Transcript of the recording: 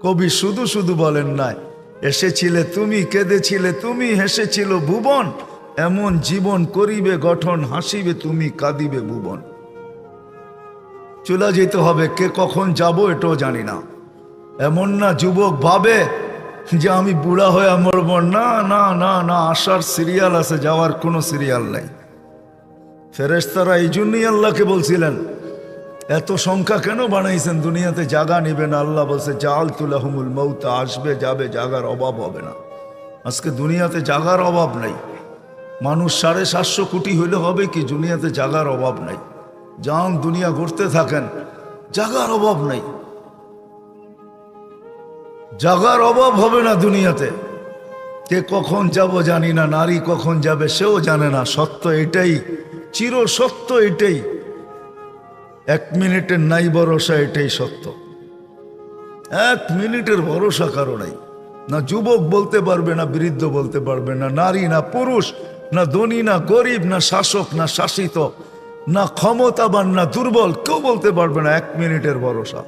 কবি শুধু শুধু বলেন নাই, এসেছিলে তুমি, কেঁদেছিলে তুমি, হেসেছিল ভুবন, এমন জীবন করিবে গঠন, হাসিবে তুমি, কাঁদিবে ভুবন। চলে যেতে হবে, কে কখন যাব এটাও জানি না। এমন না যুবক ভাবে যে আমি বুড়া হয়ে মরব, না না না না, আসার সিরিয়াল আছে, যাওয়ার কোনো সিরিয়াল নেই। ফেরেশতারা এই জন্যই আল্লাহকে বলছিলেন, এত সংখ্যা কেন বানাইছেন, দুনিয়াতে জায়গা নিবে না। আল্লাহ বলছে জাআলতু লাহুমুল মাউতা, আসবে যাবে, জায়গার অভাব হবে না। আজকে দুনিয়াতে জায়গার অভাব নাই। মানুষ 750 কোটি হইলে হবে কি, দুনিয়াতে জায়গার অভাব নাই। যান দুনিয়া ঘুরতে থাকেন, জায়গার অভাব নাই, জায়গার অভাব হবে না দুনিয়াতে। কে কখন যাব জানি না, নারী কখন যাবে সেও জানে না। সত্য এটাই, চির সত্য এটাই, 1 মিনিটের নাই ভরসা, এটাই সত্য। 1 মিনিটের ভরসা কারো নাই। না যুবক বলতে পারবে, না বৃদ্ধ বলতে পারবে, না নারী না পুরুষ, না ধনী না গরিব, না শাসক না শাসিত, না ক্ষমতাবান না দুর্বল, কেউ বলতে পারবে না 1 মিনিটের ভরসা।